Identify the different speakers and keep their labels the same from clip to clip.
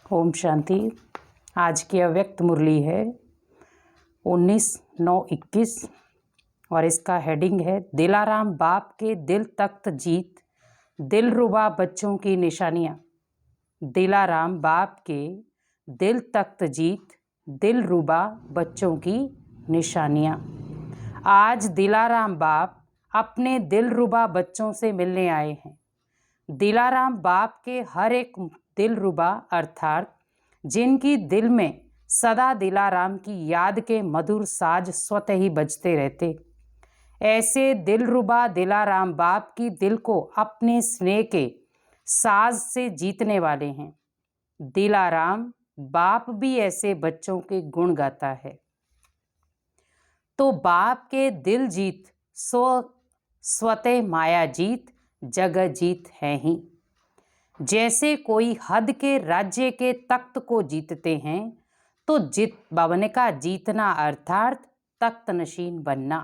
Speaker 1: ओम शांति। आज की अव्यक्त मुरली है 19/9/21 और इसका हेडिंग है दिलाराम बाप के दिल तख्त जीत, दिलरुबा बच्चों की निशानियाँ। दिलाराम बाप के दिल तख्त जीत, दिलरुबा बच्चों की निशानियाँ। आज दिलाराम बाप अपने दिलरुबा बच्चों से मिलने आए हैं। दिलाराम बाप के हर एक दिलरुबा अर्थात जिनकी दिल में सदा दिलाराम की याद के मधुर साज स्वतः ही बजते रहते, ऐसे दिलरुबा दिलाराम बाप की दिल को अपने स्नेह के साज से जीतने वाले हैं। दिलाराम बाप भी ऐसे बच्चों के गुण गाता है। तो बाप के दिल जीत स्वतः माया जीत जगह जीत है ही। जैसे कोई हद के राज्य के तख्त को जीतते हैं, तो जित भवन का जीतना अर्थात तख्त नशीन बनना।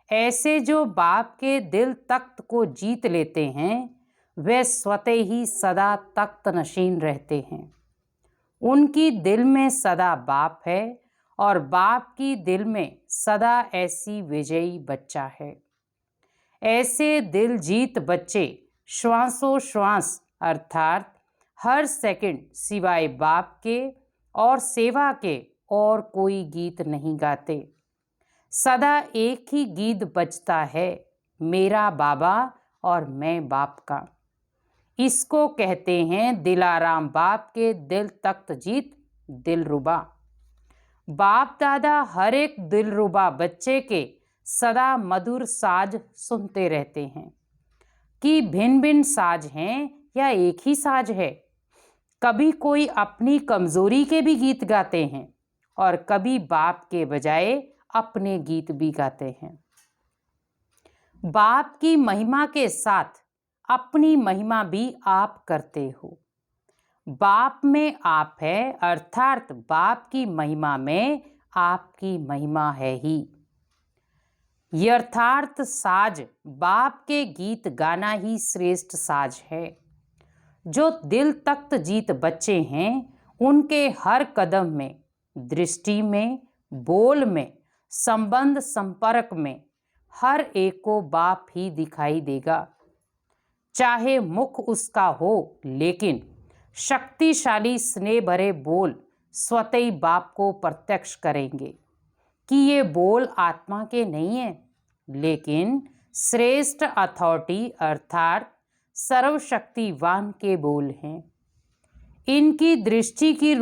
Speaker 1: ऐसे जो बाप के दिल तख्त को जीत लेते हैं, वे स्वतः ही सदा तख्त नशीन रहते हैं। उनकी दिल में सदा बाप है और बाप की दिल में सदा ऐसी विजयी बच्चा है। ऐसे दिल जीत बच्चे श्वासोश्वास अर्थात हर सेकंड सिवाय बाप के और सेवा के और कोई गीत नहीं गाते। सदा एक ही गीत बजता है, मेरा बाबा और मैं बाप का। इसको कहते हैं दिलाराम बाप के दिल तख्त जीत, दिलरुबा। बाप दादा हर एक दिलरुबा बच्चे के सदा मधुर साज सुनते रहते हैं कि भिन्न भिन्न साज हैं या एक ही साज है। कभी कोई अपनी कमजोरी के भी गीत गाते हैं और कभी बाप के बजाय अपने गीत भी गाते हैं। बाप की महिमा के साथ अपनी महिमा भी आप करते हो। बाप में आप है अर्थात बाप की महिमा में आपकी महिमा है ही। यथार्थ साज बाप के गीत गाना ही श्रेष्ठ साज है। जो दिल तख्त जीत बच्चे हैं, उनके हर कदम में, दृष्टि में, बोल में, संबंध संपर्क में हर एक को बाप ही दिखाई देगा। चाहे मुख उसका हो, लेकिन शक्तिशाली स्नेह भरे बोल स्वतः ही बाप को प्रत्यक्ष करेंगे कि ये बोल आत्मा के नहीं है, लेकिन श्रेष्ठ अथॉरिटी अर्थात सर्वशक्तिवान के बोल हैं। इनकी दृष्टि की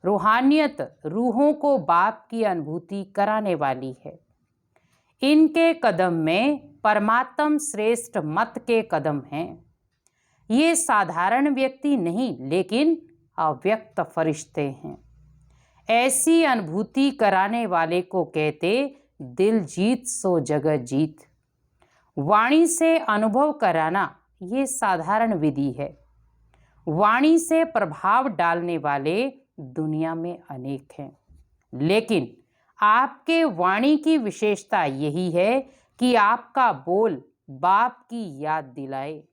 Speaker 1: रूहानियत रूहों को बाप की अनुभूति कराने वाली है। इनके कदम में परमात्म श्रेष्ठ मत के कदम हैं। ये साधारण व्यक्ति नहीं, लेकिन अव्यक्त फरिश्ते हैं। ऐसी अनुभूति कराने वाले को कहते दिल जीत सो जगह जीत। वाणी से अनुभव कराना ये साधारण विधि है। वाणी से प्रभाव डालने वाले दुनिया में अनेक हैं, लेकिन आपके वाणी की विशेषता यही है कि आपका बोल बाप की याद दिलाए,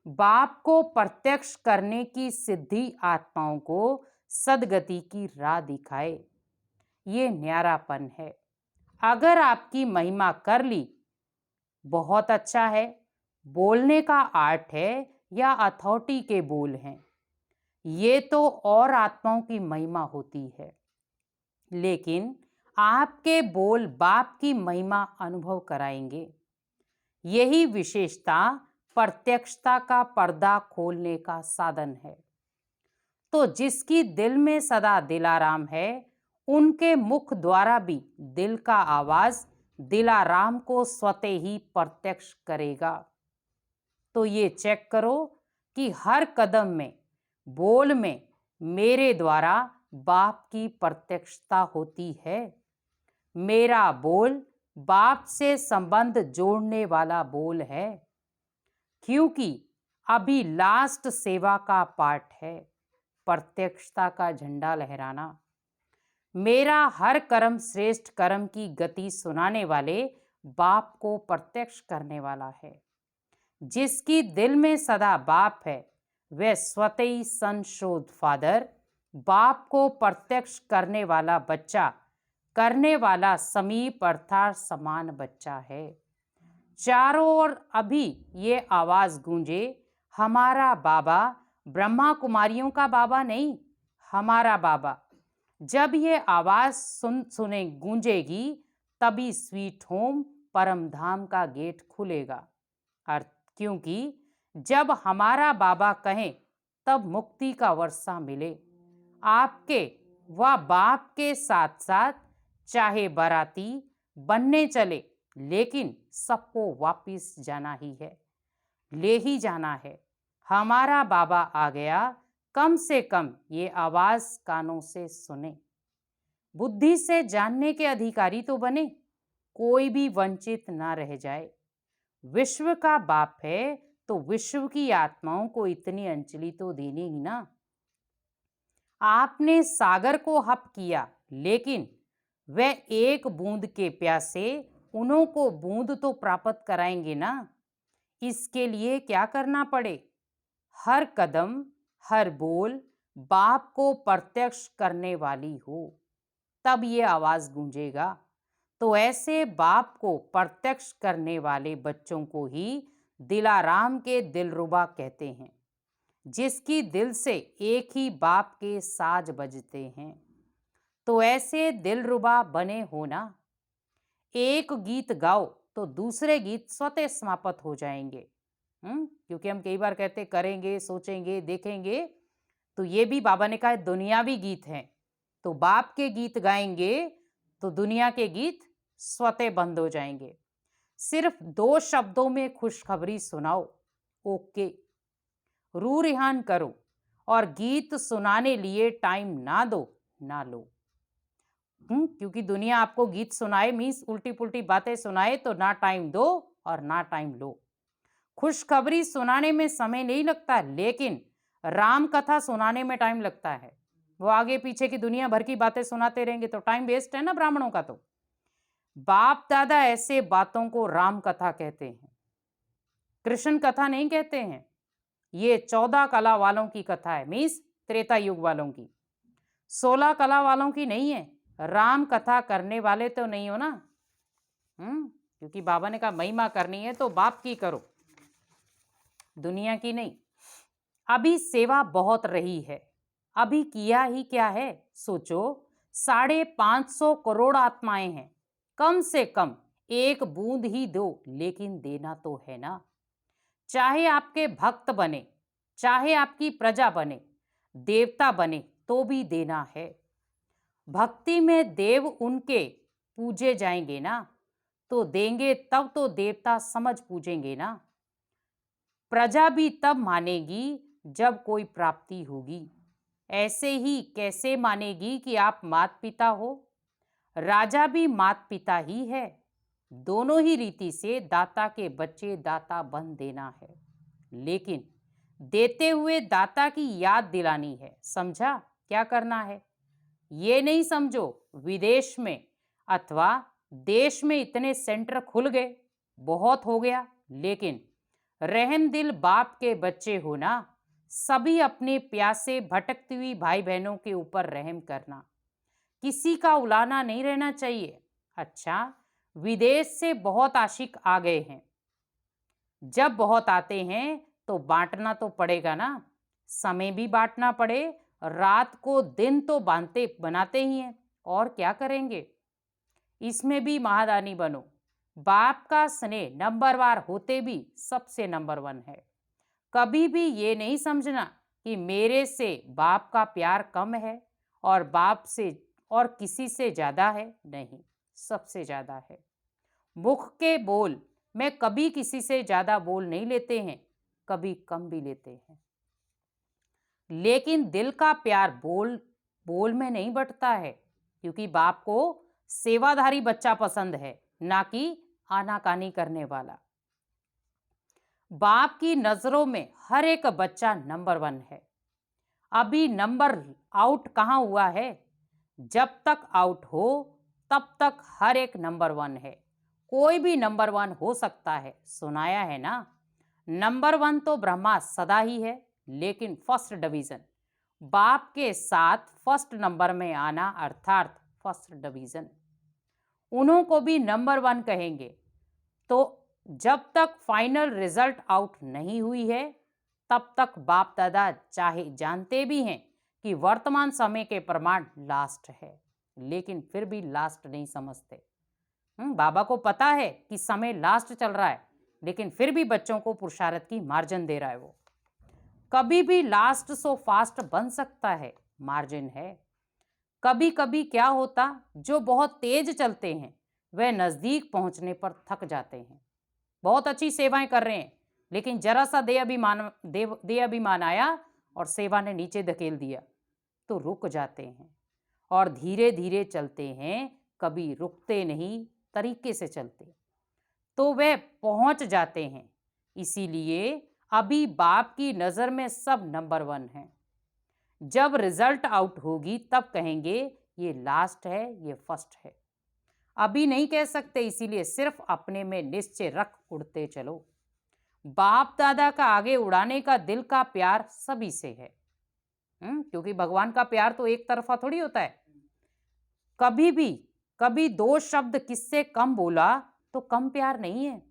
Speaker 1: बाप को प्रत्यक्ष करने की सिद्धि आत्माओं को सदगति की राह दिखाए। ये न्यारापन है। अगर आपकी महिमा कर ली, बहुत अच्छा है। बोलने का आर्ट है या अथॉरिटी के बोल हैं, ये तो और आत्माओं की महिमा होती है। लेकिन आपके बोल बाप की महिमा अनुभव कराएंगे। यही विशेषता प्रत्यक्षता का पर्दा खोलने का साधन है। तो जिसकी दिल में सदा दिलाराम है, उनके मुख द्वारा भी दिल का आवाज दिलाराम को स्वतः ही प्रत्यक्ष करेगा। तो ये चेक करो कि हर कदम में, बोल में मेरे द्वारा बाप की प्रत्यक्षता होती है। मेरा बोल बाप से संबंध जोड़ने वाला बोल है, क्योंकि अभी लास्ट सेवा का पार्ट है, प्रत्यक्षता का झंडा लहराना। मेरा हर कर्म श्रेष्ठ कर्म की गति सुनाने वाले बाप को प्रत्यक्ष करने वाला है। जिसकी दिल में सदा बाप है, वह स्वतः ही सन शोध फादर, बाप को प्रत्यक्ष करने वाला बच्चा, करने वाला समीप अर्थात समान बच्चा है। चारों ओर अभी ये आवाज गूंजे, हमारा बाबा, ब्रह्मा कुमारियों का बाबा नहीं, हमारा बाबा। जब ये आवाज सुने गूंजेगी, तभी स्वीट होम परम धाम का गेट खुलेगा। अर्थ, क्योंकि जब हमारा बाबा कहें तब मुक्ति का वर्षा मिले। आपके व बाप के साथ साथ चाहे बाराती बनने चले, लेकिन सबको वापिस जाना ही है, ले ही जाना है। हमारा बाबा आ गया, कम से कम ये आवाज कानों से सुने। बुद्धि से जानने के अधिकारी तो बने, कोई भी वंचित ना रह जाए। विश्व का बाप है तो विश्व की आत्माओं को इतनी अंजलि तो देनी ही ना। आपने सागर को हप किया, लेकिन वह एक बूंद के प्यासे उन्हों को बूंद तो प्राप्त कराएंगे ना। इसके लिए क्या करना पड़े? हर कदम, हर बोल बाप को प्रत्यक्ष करने वाली हो, तब ये आवाज गूंजेगा। तो ऐसे बाप को प्रत्यक्ष करने वाले बच्चों को ही दिलाराम के दिलरुबा कहते हैं, जिसकी दिल से एक ही बाप के साज बजते हैं। तो ऐसे दिलरुबा बने हो ना। एक गीत गाओ तो दूसरे गीत स्वतः समाप्त हो जाएंगे। क्योंकि हम कई बार कहते करेंगे, सोचेंगे, देखेंगे, तो ये भी बाबा ने कहा दुनियावी गीत हैं। तो बाप के गीत गाएंगे तो दुनिया के गीत स्वतः बंद हो जाएंगे। सिर्फ 2 शब्दों में खुशखबरी सुनाओ, ओके। रू रिहान करो और गीत सुनाने लिए टाइम ना दो, ना लो। क्योंकि दुनिया आपको गीत सुनाए मीन्स उल्टी पुल्टी बातें सुनाए, तो ना टाइम दो और ना टाइम लो। खुशखबरी सुनाने में समय नहीं लगता, लेकिन राम कथा सुनाने में टाइम लगता है। वो आगे पीछे की दुनिया भर की बातें सुनाते रहेंगे तो टाइम वेस्ट है ना ब्राह्मणों का। तो बाप दादा ऐसे बातों को राम कथा कहते हैं, कृष्ण कथा नहीं कहते हैं। ये 14 कला वालों की कथा है, मीन्स त्रेता युग वालों की। 16 कला वालों की नहीं है। राम कथा करने वाले तो नहीं हो ना। क्योंकि बाबा ने कहा महिमा करनी है तो बाप की करो, दुनिया की नहीं। अभी सेवा बहुत रही है, अभी किया ही क्या है? सोचो, 550 करोड़ आत्माएं हैं, कम से कम एक बूंद ही दो, लेकिन देना तो है ना। चाहे आपके भक्त बने, चाहे आपकी प्रजा बने, देवता बने, तो भी देना है। भक्ति में देव उनके पूजे जाएंगे ना, तो देंगे तब तो देवता समझ पूजेंगे ना। प्रजा भी तब मानेगी जब कोई प्राप्ति होगी। ऐसे ही कैसे मानेगी कि आप माता पिता हो? राजा भी माता पिता ही है। दोनों ही रीति से दाता के बच्चे दाता बन देना है, लेकिन देते हुए दाता की याद दिलानी है। समझा क्या करना है? ये नहीं समझो विदेश में अथवा देश में इतने सेंटर खुल गए, बहुत हो गया, लेकिन रहम दिल बाप के बच्चे हो ना, सभी अपने प्यासे भटकती हुई भाई बहनों के ऊपर रहम करना, किसी का उलाना नहीं रहना चाहिए। अच्छा, विदेश से बहुत आशिक आ गए हैं, जब बहुत आते हैं तो बांटना तो पड़ेगा ना। समय भी बांटना पड़े, रात को दिन तो बनाते ही हैं, और क्या करेंगे। इसमें भी महादानी बनो। बाप का स्नेह नंबरवार होते भी सबसे नंबर 1 है। कभी भी ये नहीं समझना कि मेरे से बाप का प्यार कम है और बाप से और किसी से ज्यादा है। नहीं, सबसे ज्यादा है। मुख के बोल में कभी किसी से ज्यादा बोल नहीं लेते हैं, कभी कम भी लेते हैं, लेकिन दिल का प्यार बोल बोल में नहीं बटता है, क्योंकि बाप को सेवाधारी बच्चा पसंद है, ना कि आनाकानी करने वाला। बाप की नजरों में हर एक बच्चा नंबर 1 है। अभी नंबर आउट कहाँ हुआ है? जब तक आउट हो तब तक हर एक नंबर 1 है। कोई भी नंबर 1 हो सकता है, सुनाया है ना। नंबर 1 तो ब्रह्मा सदा ही है, लेकिन फर्स्ट डिवीजन, बाप के साथ फर्स्ट नंबर में आना अर्थात फर्स्ट डिवीजन। उन्हों को भी नंबर 1 कहेंगे। तो जब तक फाइनल रिजल्ट आउट नहीं हुई है तब तक बाप दादा चाहे जानते भी हैं कि वर्तमान समय के प्रमाण लास्ट है, लेकिन फिर भी लास्ट नहीं समझते। बाबा को पता है कि समय लास्ट चल रहा है, लेकिन फिर भी बच्चों को पुरुषार्थ की मार्जिन दे रहा है। वो कभी भी लास्ट सो फास्ट बन सकता है, मार्जिन है। कभी कभी क्या होता, जो बहुत तेज चलते हैं वह नजदीक पहुंचने पर थक जाते हैं। बहुत अच्छी सेवाएं कर रहे हैं, लेकिन जरा सा दे अभिमान आया और सेवा ने नीचे धकेल दिया तो रुक जाते हैं। और धीरे धीरे चलते हैं, कभी रुकते नहीं, तरीके से चलते तो वे पहुंच जाते हैं। इसीलिए अभी बाप की नज़र में सब नंबर 1 हैं। जब रिजल्ट आउट होगी तब कहेंगे ये लास्ट है, ये फर्स्ट है। अभी नहीं कह सकते, इसीलिए सिर्फ अपने में निश्चय रख उड़ते चलो। बाप दादा का आगे उड़ाने का दिल का प्यार सभी से है। क्योंकि भगवान का प्यार तो एक तरफा थोड़ी होता है। कभी 2 शब्द किससे कम बोला तो कम प्यार नहीं है।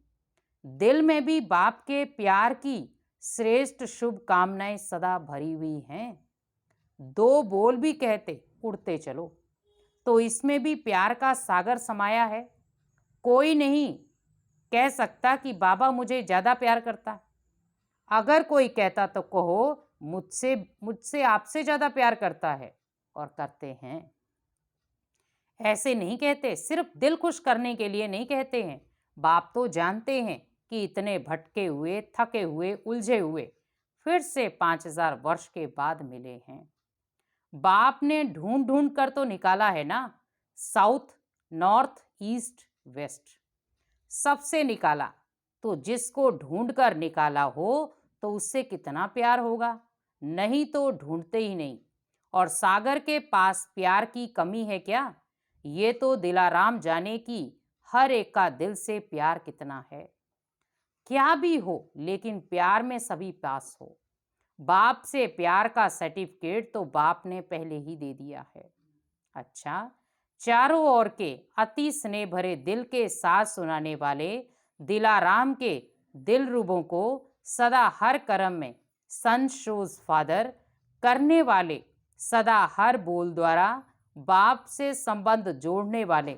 Speaker 1: दिल में भी बाप के प्यार की श्रेष्ठ शुभकामनाएं सदा भरी हुई हैं। 2 बोल भी कहते उड़ते चलो तो इसमें भी प्यार का सागर समाया है। कोई नहीं कह सकता कि बाबा मुझे ज़्यादा प्यार करता। अगर कोई कहता तो कहो मुझसे आपसे ज़्यादा प्यार करता है, और करते हैं। ऐसे नहीं कहते, सिर्फ दिल खुश करने के लिए नहीं कहते हैं। बाप तो जानते हैं कि इतने भटके हुए, थके हुए, उलझे हुए फिर से 5000 वर्ष के बाद मिले हैं। बाप ने ढूंढ ढूंढ कर तो निकाला है ना, साउथ, नॉर्थ, ईस्ट, वेस्ट, सबसे निकाला। तो जिसको ढूंढ कर निकाला हो तो उससे कितना प्यार होगा, नहीं तो ढूंढते ही नहीं। और सागर के पास प्यार की कमी है क्या? ये तो दिलाराम जाने की हर एक का दिल से प्यार कितना है। क्या भी हो, लेकिन प्यार में सभी पास हो। बाप से प्यार का सर्टिफिकेट तो बाप ने पहले ही दे दिया है। अच्छा, चारों ओर के अति स्नेह भरे दिल के साथ सुनाने वाले दिलाराम के दिल रूबों को सदा हर कर्म में सन शोज फादर करने वाले, सदा हर बोल द्वारा बाप से संबंध जोड़ने वाले,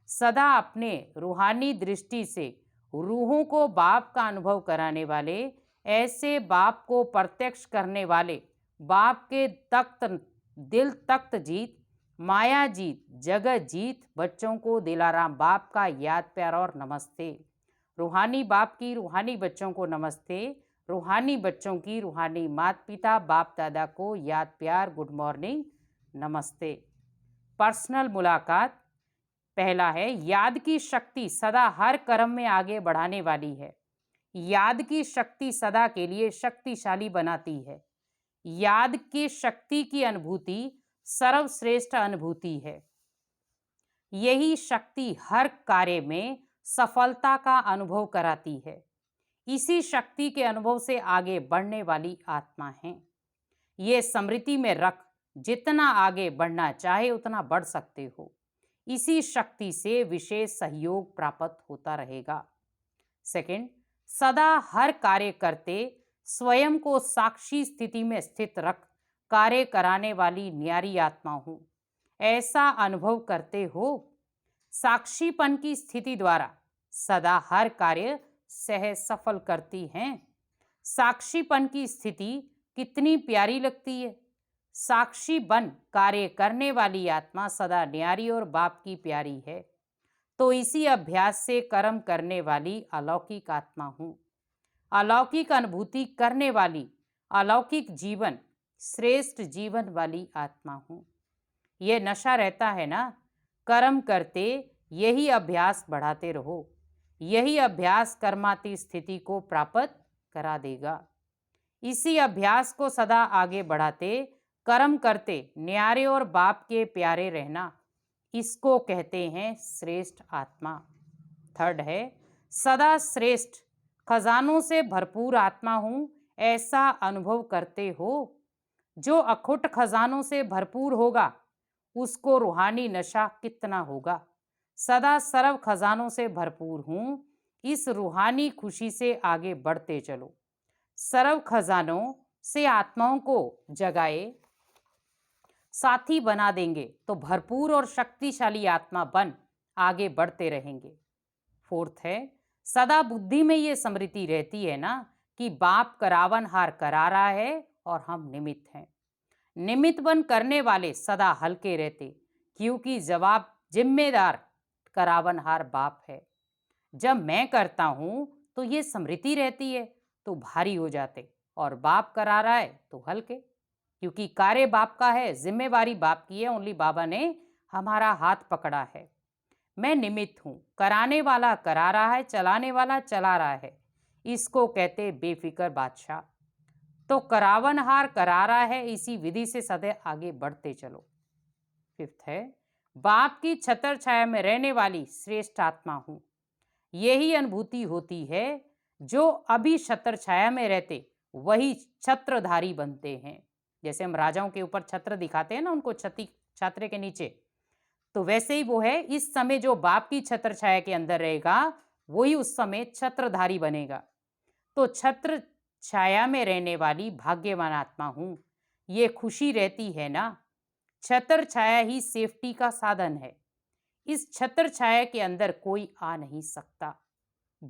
Speaker 1: सदा अपने रूहानी दृष्टि से रूहों को बाप का अनुभव कराने वाले, ऐसे बाप को प्रत्यक्ष करने वाले, बाप के तख्त दिल तख्त जीत, माया जीत, जगत जीत बच्चों को दिलाराम बाप का याद प्यार और नमस्ते। रूहानी बाप की रूहानी बच्चों को नमस्ते। रूहानी बच्चों की रूहानी माता पिता बाप दादा को याद प्यार गुड मॉर्निंग नमस्ते। पर्सनल मुलाकात। पहला है, याद की शक्ति सदा हर कर्म में आगे बढ़ाने वाली है। याद की शक्ति सदा के लिए शक्तिशाली बनाती है। याद की शक्ति की अनुभूति सर्वश्रेष्ठ अनुभूति है। यही शक्ति हर कार्य में सफलता का अनुभव कराती है। इसी शक्ति के अनुभव से आगे बढ़ने वाली आत्मा है। ये स्मृति में रख, जितना आगे बढ़ना चाहे उतना बढ़ सकते हो। इसी शक्ति से विशेष सहयोग प्राप्त होता रहेगा। सेकंड, सदा हर कार्य करते स्वयं को साक्षी स्थिति में स्थित रख कार्य कराने वाली न्यारी आत्मा हूँ, ऐसा अनुभव करते हो। साक्षीपन की स्थिति द्वारा सदा हर कार्य सहज सफल करती हैं। साक्षीपन की स्थिति कितनी प्यारी लगती है। साक्षी बन कार्य करने वाली आत्मा सदा न्यारी और बाप की प्यारी है। तो इसी अभ्यास से कर्म करने वाली अलौकिक आत्मा हूँ। अलौकिक अनुभूति करने वाली, अलौकिक जीवन, श्रेष्ठ जीवन वाली आत्मा हूँ। ये नशा रहता है ना, कर्म करते यही अभ्यास बढ़ाते रहो। यही अभ्यास कर्माती स्थिति को प्राप्त करा देगा। इसी अभ्यास को सदा आगे बढ़ाते कर्म करते न्यारे और बाप के प्यारे रहना, इसको कहते हैं श्रेष्ठ आत्मा। थर्ड है, सदा श्रेष्ठ खजानों से भरपूर आत्मा हूँ, ऐसा अनुभव करते हो। जो अखुट खजानों से भरपूर होगा उसको रूहानी नशा कितना होगा। सदा सर्व खजानों से भरपूर हूं, इस रूहानी खुशी से आगे बढ़ते चलो। सर्व खजानों से आत्माओं को जगाए साथी बना देंगे तो भरपूर और शक्तिशाली आत्मा बन आगे बढ़ते रहेंगे। फोर्थ है, सदा बुद्धि में ये स्मृति रहती है ना कि बाप करावनहार करा रहा है और हम निमित्त हैं। निमित्त बन करने वाले सदा हल्के रहते, क्योंकि जवाब जिम्मेदार करावनहार बाप है। जब मैं करता हूं तो ये स्मृति रहती है तो भारी हो जाते, और बाप करा रहा है तो हल्के, क्योंकि कार्य बाप का है, जिम्मेवारी बाप की है। ओनली बाबा ने हमारा हाथ पकड़ा है। मैं निमित्त हूं, कराने वाला करा रहा है, चलाने वाला चला रहा है। इसको कहते बेफिक्र बादशाह। तो करावनहार करा रहा है, इसी विधि से सदैव आगे बढ़ते चलो। फिफ्थ है, बाप की छत्र छाया में रहने वाली श्रेष्ठ आत्मा हूं। यही अनुभूति होती है। जो अभी छत्र छाया में रहते वही छत्रधारी बनते हैं। जैसे हम राजाओं के ऊपर छत्र दिखाते हैं ना, उनको छात्र के नीचे, तो वैसे ही वो है। इस समय जो बाप की छत्र छाया के अंदर रहेगा वही उस समय छत्रधारी बनेगा। तो छत्र छाया में रहने वाली भाग्यवान आत्मा हूं, ये खुशी रहती है ना। छत्र छाया ही सेफ्टी का साधन है। इस छत्र छाया के अंदर कोई आ नहीं सकता।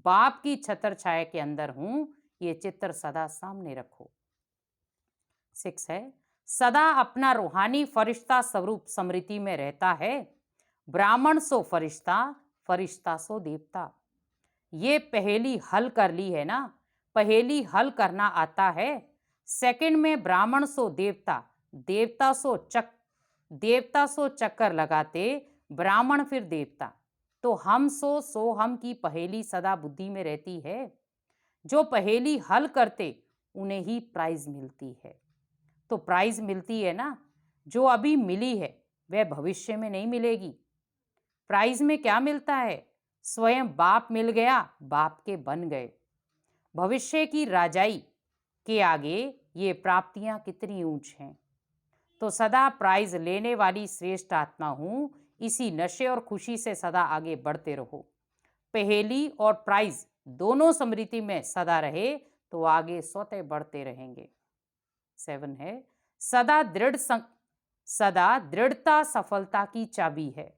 Speaker 1: बाप की छत्र छाया के अंदर हूं, ये चित्र सदा सामने रखो। 6 है, सदा अपना रूहानी फरिश्ता स्वरूप स्मृति में रहता है। ब्राह्मण सो फरिश्ता, फरिश्ता सो देवता। ये पहेली हल कर ली है ना। पहेली हल करना आता है। सेकंड में ब्राह्मण सो देवता, देवता सो चक्कर लगाते, ब्राह्मण फिर देवता। तो हम सो हम की पहेली सदा बुद्धि में रहती है। जो पहेली हल करते उन्हें ही प्राइज मिलती है। तो प्राइज मिलती है ना, जो अभी मिली है वह भविष्य में नहीं मिलेगी। प्राइज में क्या मिलता है? स्वयं बाप मिल गया, बाप के बन गए। भविष्य की राजाई के आगे ये प्राप्तियां कितनी ऊंच हैं। तो सदा प्राइज लेने वाली श्रेष्ठ आत्मा हूं, इसी नशे और खुशी से सदा आगे बढ़ते रहो। पहेली और प्राइज दोनों स्मृति में सदा रहे तो आगे स्वतः बढ़ते रहेंगे। 7 है, सदा दृढ़ता सफलता की चाबी है।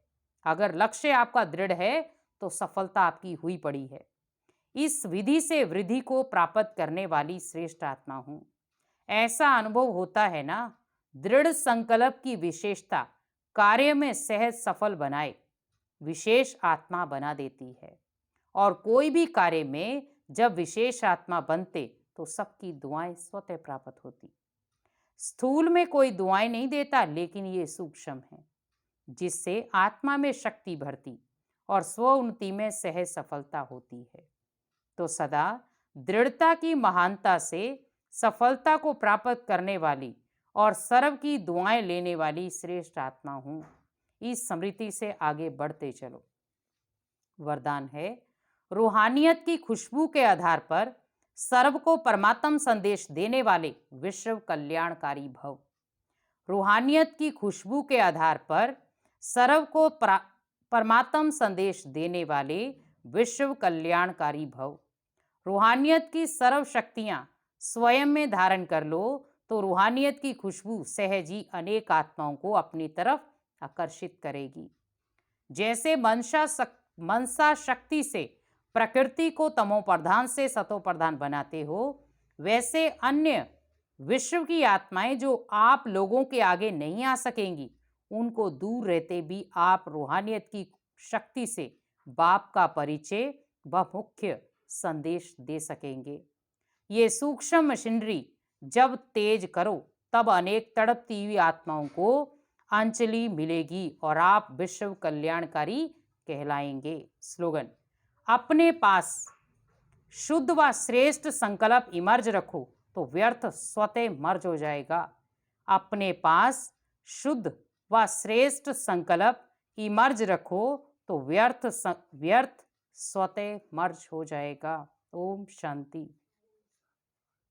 Speaker 1: अगर लक्ष्य आपका दृढ़ है तो सफलता आपकी हुई पड़ी है। इस विधि से वृद्धि को प्राप्त करने वाली श्रेष्ठ आत्मा हूं। ऐसा अनुभव होता है ना, दृढ़ संकल्प की विशेषता कार्य में सहज सफल बनाए विशेष आत्मा बना देती है। और कोई भी कार्य में जब विशेष आत्मा बनते तो सबकी दुआएं स्वतः प्राप्त होती। स्थूल में कोई दुआएं नहीं देता, लेकिन ये सूक्ष्म है, जिससे आत्मा में शक्ति भरती और स्व उन्नति में सहज सफलता होती है। तो सदा दृढ़ता की महानता से सफलता को प्राप्त करने वाली और सर्व की दुआएं लेने वाली श्रेष्ठ आत्मा हूं। इस स्मृति से आगे बढ़ते चलो। वरदान है, रूहानियत की खुशबू के आधार पर सर्व को परमात्म संदेश देने वाले विश्व कल्याणकारी भव। रूहानियत की खुशबू के आधार पर सर्व को परमात्म संदेश देने वाले विश्व कल्याणकारी भव। रूहानियत की सर्व शक्तियां स्वयं में धारण कर लो तो रूहानियत की खुशबू सहज ही अनेक आत्माओं को अपनी तरफ आकर्षित करेगी। जैसे मनसा शक्ति से प्रकृति को तमोप्रधान से सतोप्रधान बनाते हो, वैसे अन्य विश्व की आत्माएं जो आप लोगों के आगे नहीं आ सकेंगी, उनको दूर रहते भी आप रूहानियत की शक्ति से बाप का परिचय व मुख्य संदेश दे सकेंगे। ये सूक्ष्म मशीनरी जब तेज करो तब अनेक तड़पती हुई आत्माओं को अंजलि मिलेगी और आप विश्व कल्याणकारी कहलाएंगे। स्लोगन, अपने पास शुद्ध व श्रेष्ठ संकल्प इमर्ज रखो तो व्यर्थ स्वतः मर्ज हो जाएगा। अपने पास शुद्ध व श्रेष्ठ संकल्प इमर्ज रखो तो व्यर्थ स्वतः मर्ज हो जाएगा। ओम शांति।